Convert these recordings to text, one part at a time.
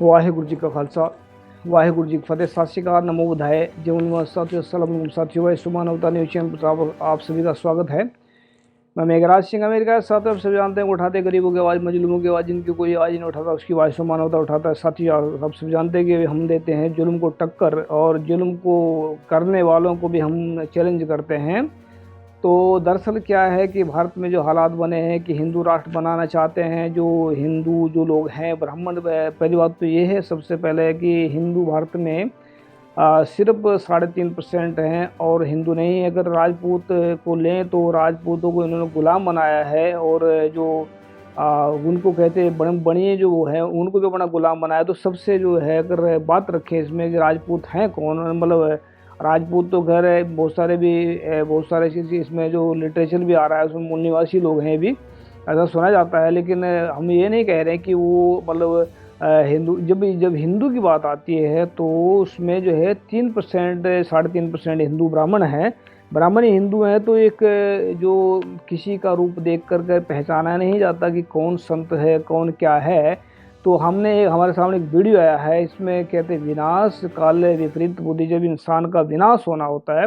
ਵਾਹਿਗੁਰੂ ਜੀ ਕਾ ਖਾਲਸਾ ਵਾਹਿਗुरु जी की फतेह। सत श्री अकाल, नमो बुधाय, जीवन साथियों भाई सुमान अवतार न्यूज चैनल पर आप सभी का स्वागत है। मैं मेघराज सिंह अमेरिका के साथ। आप सभी जानते हैं उठाते गरीबों की आवाज़, मजलूमों की आवाज़, जिनकी कोई आवाज़ नहीं उठाता उसकी आवाज़ सुमान अवतार उठाता है। साथियों आप सभी जानते हैं कि हम देते हैं जुल्म को टक्कर और जुल्म को करने वालों को भी हम चैलेंज करते हैं। तो दरअसल क्या है कि भारत में जो हालात बने हैं कि हिंदू राष्ट्र बनाना चाहते हैं जो हिंदू जो लोग हैं ब्राह्मण। पहली बात तो ये है सबसे पहले कि हिंदू भारत में सिर्फ 3.5% हैं और हिंदू नहीं। अगर राजपूत को लें तो राजपूतों को इन्होंने गुलाम बनाया है और जो उनको कहते हैं बनिए जो है उनको भी अपना गुलाम बनाया। तो सबसे जो है अगर बात रखें इसमें कि राजपूत हैं कौन, मतलब राजपूत तो घर है बहुत सारे इसमें जो लिटरेचर भी आ रहा है उसमें मूल निवासी लोग हैं भी, ऐसा सुना जाता है। लेकिन हम ये नहीं कह रहे कि वो मतलब हिंदू। जब हिंदू की बात आती है तो उसमें जो है 3% 3.5% हिंदू ब्राह्मण हैं। ब्राह्मण ही हिंदू हैं तो एक जो किसी का रूप देख कर पहचाना नहीं जाता कि कौन संत है कौन क्या है। तो हमारे सामने एक वीडियो आया है, इसमें कहते हैं विनाश काल विपरीत बुद्धि। जब इंसान का विनाश होना होता है,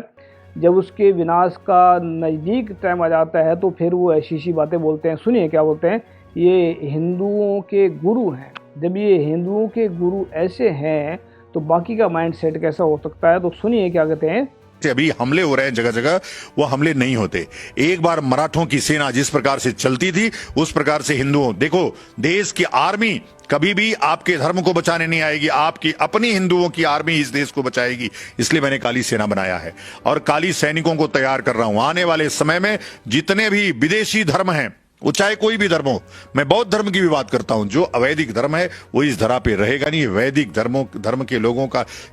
जब उसके विनाश का नज़दीक टाइम आ जाता है तो फिर वो ऐसी बातें बोलते हैं। सुनिए क्या बोलते हैं। ये हिंदुओं के गुरु हैं। जब ये हिंदुओं के गुरु ऐसे हैं तो बाकी का माइंड सेट कैसा हो सकता है। तो सुनिए क्या कहते हैं। अभी हमले हो रहे हैं जगह जगह, वो हमले नहीं होते। एक बार मराठों की सेना जिस प्रकार से चलती थी उस प्रकार से हिंदुओं, देखो देश की आर्मी कभी भी आपके धर्म को बचाने नहीं आएगी, आपकी अपनी हिंदुओं की आर्मी इस देश को बचाएगी। इसलिए मैंने काली सेना बनाया है और काली सैनिकों को तैयार कर रहा हूं। आने वाले समय में जितने भी विदेशी धर्म हैं, वो चाहे कोई भी धर्म हो, मैं बौद्ध धर्म की भी बात करता हूं, जो अवैदिक धर्म है वो इस धरा पे रहेगा नहीं। वैदिक धर्म के लोगों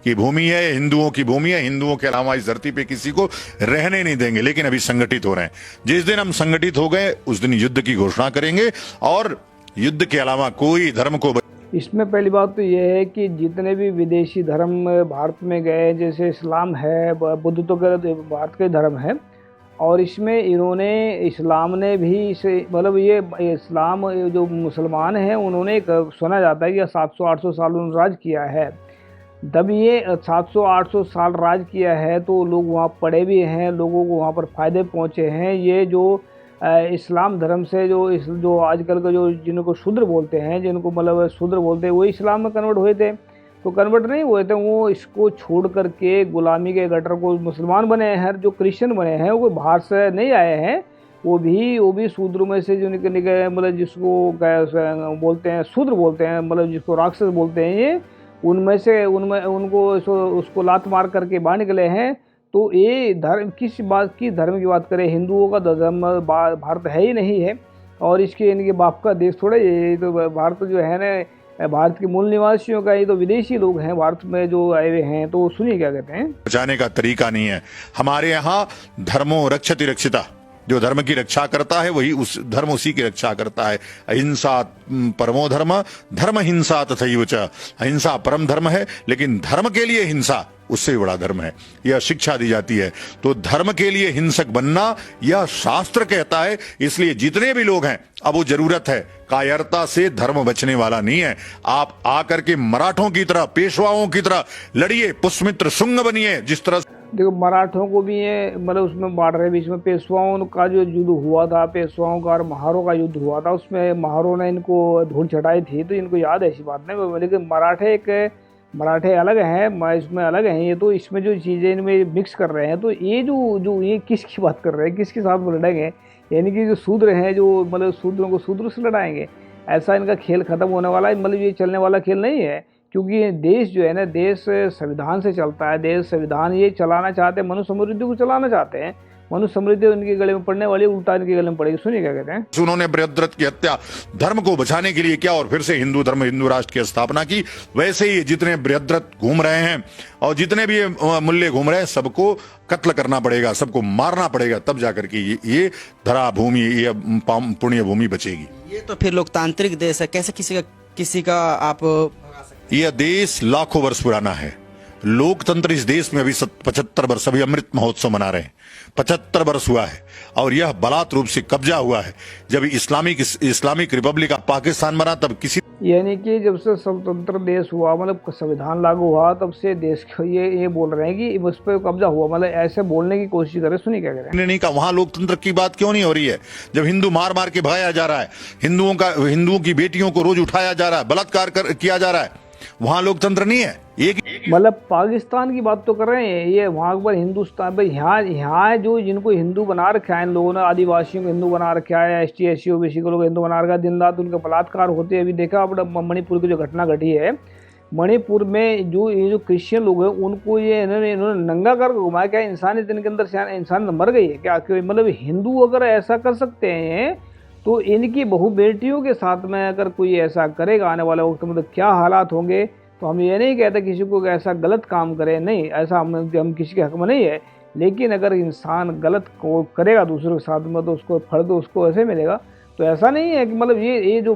की भूमि है, हिंदुओं की भूमि है। हिंदुओं के अलावा इस धरती पे किसी को रहने नहीं देंगे। लेकिन अभी संगठित हो रहे हैं। जिस दिन हम संगठित हो गए उस दिन युद्ध की घोषणा करेंगे और युद्ध के अलावा कोई धर्म को। इसमें पहली बात तो यह है कि जितने भी विदेशी धर्म भारत में गए, जैसे इस्लाम है, बुद्ध तो भारत के धर्म है, और इसमें इस्लाम ने भी इसे मतलब ये इस्लाम जो मुसलमान हैं उन्होंने सुना जाता है कि 700-800 साल उन्होंने राज किया है। जब ये 700-800 साल राज किया है तो लोग वहाँ पढ़े भी हैं, लोगों को वहाँ पर फ़ायदे पहुँचे हैं। ये जो इस्लाम धर्म से जो आजकल का जो जिनको शूद्र बोलते हैं, जिनको मतलब शूद्र बोलते हैं, वो इस्लाम में कन्वर्ट हुए थे। तो कन्वर्ट नहीं हुए थे, वो इसको छोड़ करके गुलामी के गटर को मुसलमान बने हैं। जो क्रिश्चियन बने हैं वो बाहर से नहीं आए हैं, वो भी शूद्र में से जो निकले, मतलब जिसको बोलते हैं शूद्र बोलते हैं, मतलब जिसको राक्षस बोलते हैं, ये उनमें उनको उसको लात मार करके बाहर निकले हैं। तो ये धर्म धर्म की बात करें, हिंदुओं का धर्म भारत है ही नहीं है और इनके बाप का देश थोड़ा ये तो भारत जो है ना, भारत के मूल निवासियों का, ये तो विदेशी लोग हैं भारत में जो आए हुए हैं। तो सुनिए क्या कहते हैं। बचाने का तरीका नहीं है हमारे यहाँ। धर्मो रक्षति रक्षिता, जो धर्म की रक्षा करता है वही उसी की रक्षा करता है। अहिंसा परमो धर्म, धर्म हिंसा तथैव च। अहिंसा परम धर्म है, लेकिन धर्म के लिए हिंसा उससे बड़ा धर्म है। यह शिक्षा दी जाती है। तो धर्म के लिए हिंसक बनना यह शास्त्र कहता है। इसलिए जितने भी लोग हैं, अब वो जरूरत है, कायरता से धर्म बचने वाला नहीं है। आप आकर के मराठों की तरह, पेशवाओं की तरह लड़िए, पुष्यमित्र शुंग बनिए। जिस तरह देखो मराठों को भी ये मतलब उसमें बांट रहे, बीच में पेशवाओं का जो युद्ध हुआ था, पेशवाओं का और महारों का युद्ध हुआ था, उसमें महारों ने इनको धूल चटाई थी। तो इनको याद है, ऐसी बात नहीं। लेकिन मराठे अलग हैं, इसमें अलग हैं ये। तो इसमें जो चीज़ें इनमें मिक्स कर रहे हैं, तो ये जो ये किसकी बात कर रहे हैं, किसके साथ लड़ेंगे। यानी कि जो शूद्र हैं, जो मतलब शूद्रों को शूद्र से लड़ाएंगे, ऐसा इनका खेल खत्म होने वाला है। मतलब ये चलने वाला खेल नहीं है, क्योंकि ये देश जो है ना, देश संविधान से चलता है। देश संविधान ये चलाना चाहते हैं, मनुष्य समृद्धि को चलाना चाहते हैं। मनुष्य समृद्धि उनके गले में पड़ने वाली, उल्टा इनके गले में पड़ेगी। सुनिए क्या कहते हैं। उन्होंने बृहद्रथ की हत्या धर्म को बचाने के लिए किया और फिर से हिंदू धर्म, हिंदू राष्ट्र की स्थापना की। वैसे ही जितने बृहद्रथ घूम रहे हैं और जितने भी मूल्य घूम रहे हैं, सबको कत्ल करना पड़ेगा, सबको मारना पड़ेगा, तब जाकर के ये धरा भूमि, ये पुण्य भूमि बचेगी। ये तो फिर लोकतांत्रिक देश है, कैसे किसी का आप। यह देश लाखों वर्ष पुराना है। लोकतंत्र इस देश में अभी 75 वर्ष, अभी अमृत महोत्सव मना रहे हैं, 75 वर्ष हुआ है और यह बलात् रूप से कब्जा हुआ है। जब इस्लामिक रिपब्लिक ऑफ पाकिस्तान बना तब किसी, यानी कि जब से स्वतंत्र देश हुआ, मतलब संविधान लागू हुआ, तब से देश को ये बोल रहे हैं कि उस पर कब्जा हुआ, मतलब ऐसे बोलने की कोशिश करे। सुनिए क्या कह रहे हैं। नहीं कहा वहां लोकतंत्र की बात क्यों नहीं हो रही है? जब हिंदू मार मार के भगाया जा रहा है, हिंदुओं की बेटियों को रोज उठाया जा रहा है, बलात्कार किया जा रहा है, वहां लोकतंत्र नहीं है। मतलब पाकिस्तान की बात तो कर रहे हैं, ये वहाँ पर हिंदुस्तान भाई, यहाँ जो जिनको हिंदू बना रखा है इन लोगों ने, आदिवासियों को हिंदू बना रखा है, ST SC OBC को लोग हिंदू बना रखा है, दिन रात उनके बलात्कार होते हैं। अभी देखा अपना मणिपुर की जो घटना घटी है, मणिपुर में ये जो क्रिश्चियन लोग हैं उनको इन्होंने नंगा कर घुमाया। क्या इंसानियत इनके अंदर, इंसान मर गई है क्या? मतलब हिंदू अगर ऐसा कर सकते हैं तो इनकी बहु बेटियों के साथ में अगर कोई ऐसा करेगा आने वाले वक्त में तो क्या हालात होंगे। तो हम ये नहीं कहते किसी को ऐसा गलत काम करे, नहीं, ऐसा हम किसी के हक में नहीं है, लेकिन अगर इंसान गलत को करेगा दूसरों के साथ में तो उसको फल तो उसको ऐसे मिलेगा। तो ऐसा नहीं है कि मतलब ये जो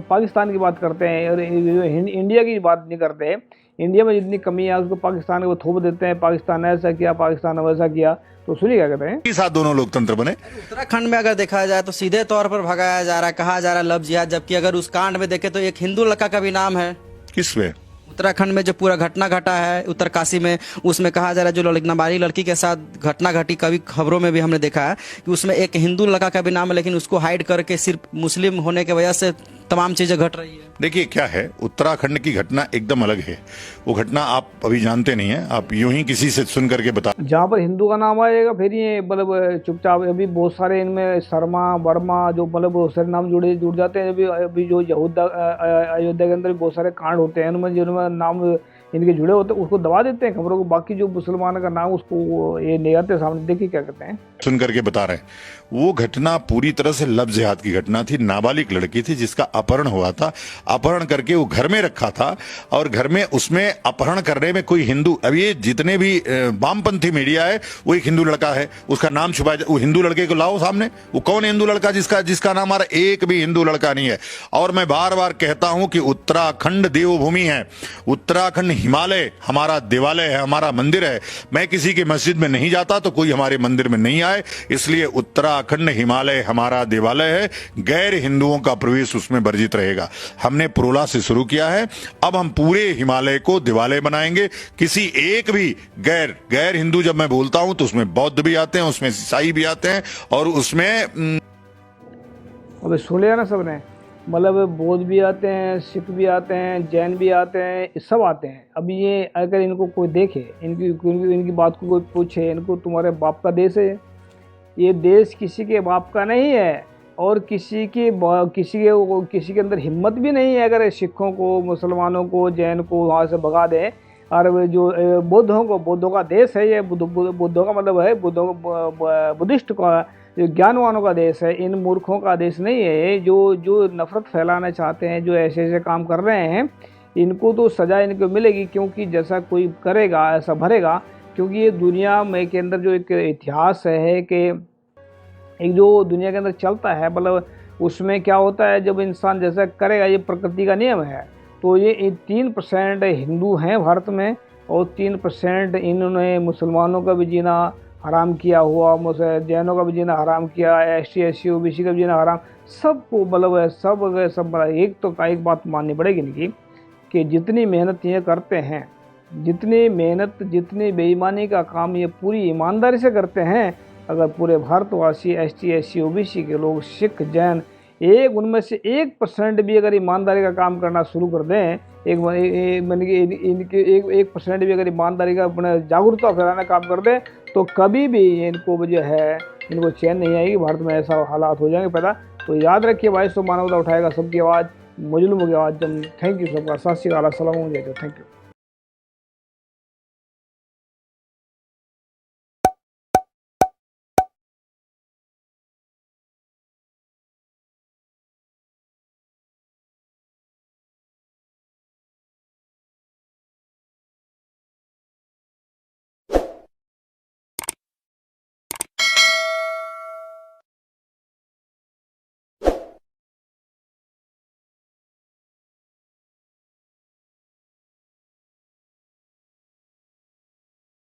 पाकिस्तान की बात करते हैं और इंडिया की बात नहीं करते हैं, इंडिया में जितनी कमी है उसको पाकिस्तान को थोप देते हैं, पाकिस्तान ने ऐसा किया, पाकिस्तान ने वैसा किया। तो सुनिए क्या कहते हैं। साथ दोनों लोकतंत्र बने। उत्तराखंड में अगर देखा जाए तो सीधे तौर पर भगाया जा रहा है, कहा जा रहा है लव जिहाद, जबकि अगर उस कांड में देखे तो एक हिंदू लड़का का भी नाम है। किसमें? उत्तराखंड में जो पूरा घटना घटा है उत्तरकाशी में, उसमें कहा जा रहा है जो नाबालिग लड़की के साथ घटना घटी, कभी खबरों में भी हमने देखा है कि उसमें एक हिंदू लड़का का भी नाम है, लेकिन उसको हाइड करके सिर्फ मुस्लिम होने की वजह से तमाम चीजें घट रही है। देखिए क्या है, उत्तराखंड की घटना एकदम अलग है। वो घटना आप अभी जानते नहीं है, आप यूं ही किसी से सुन करके बता। जहाँ पर हिंदू का नाम आएगा फिर ये मतलब चुपचाप, अभी बहुत सारे इनमें शर्मा वर्मा जो मतलब बहुत सारे नाम जुड़ जाते हैं। अभी जो अयोध्या के अंदर बहुत सारे कांड होते हैं, उनमें जिनमें नाम इनके जुड़े होते हैं उसको दबा देते हैं खबरों को, बाकी जो मुसलमान का नाम उसको ये ले आते हैं सामने। देखिए क्या कहते हैं, सुन करके बता रहे हैं। वो घटना पूरी तरह से लव जिहाद की घटना थी। नाबालिग लड़की थी जिसका अपहरण हुआ था, अपहरण करके वो घर में रखा था और घर में उसमें अपहरण करने में कोई हिंदू, अब ये जितने भी वामपंथी मीडिया है वो एक हिंदू लड़का है, उसका नाम छुपाया, वो हिंदू लड़के को लाओ सामने। वो कौन हिंदू लड़का जिसका नाम आ रहा? एक भी हिंदू लड़का नहीं है। और मैं बार बार कहता हूं कि उत्तराखंड देवभूमि है, उत्तराखंड हिमालय हमारा देवालय है, हमारा मंदिर है। मैं किसी की मस्जिद में नहीं जाता तो कोई हमारे मंदिर में नहीं आए, इसलिए उत्तराखंड हिमालय हमारा देवालय है। गैर हिंदुओं का प्रवेश उसमें वर्जित रहेगा। हमने पुरोला से शुरू किया है, अब हम पूरे हिमालय को देवालय बनाएंगे। किसी एक भी गैर हिंदू, जब मैं बोलता हूं तो उसमें बौद्ध भी आते हैं, उसमें ईसाई भी आते हैं और उसमें अब सुन लिया ना सबने, मतलब बौद्ध भी आते हैं, सिख भी आते हैं, जैन भी आते हैं, सब आते हैं। अब ये अगर इनको कोई देखे, इनकी बात को कोई पूछे, इनको तुम्हारे बाप का देश है, ये देश किसी के बाप का नहीं है और किसी के अंदर हिम्मत भी नहीं है अगर सिखों को, मुसलमानों को, जैन को वहाँ से भगा दें। और जो बौद्धों का देश है ये, बुद्धों का मतलब है बुद्धिस्ट का, जो ज्ञानवानों का देश है, इन मूर्खों का देश नहीं है। जो नफरत फैलाना चाहते हैं, जो ऐसे काम कर रहे हैं, इनको तो सज़ा इनको मिलेगी, क्योंकि जैसा कोई करेगा ऐसा भरेगा। क्योंकि ये दुनिया में के अंदर जो एक इतिहास है कि एक जो दुनिया के अंदर चलता है, मतलब उसमें क्या होता है जब इंसान जैसा करेगा, ये प्रकृति का नियम है। तो ये 3% हिंदू हैं भारत में और 3% इन्होंने मुसलमानों का भी जीना हराम किया हुआ, जैनों का भी जीना हराम किया, ST SC OBC का भी जीना हराम, सबको मतलब सब एक बात माननी पड़ेगी इनकी कि जितनी मेहनत ये करते हैं, जितनी बेईमानी का काम ये पूरी ईमानदारी से करते हैं, अगर पूरे भारतवासी ST SC OBC के लोग, सिख जैन, उनमें से 1% भी अगर ईमानदारी का काम करना शुरू कर दें, 1% भी अगर ईमानदारी का अपना जागरूकता फैलाना काम कर दें, तो कभी भी इनको जो है इनको चैन नहीं आएगी। भारत में ऐसा हालात हो जाएंगे पैदा। तो याद रखिए भाई, मानवता उठाएगा सबकी आवाज़, मजलूमों की आवाज़। थैंक यू सबका, सत श्री अकाल, अस्सलाम वालेकुम, थैंक यू।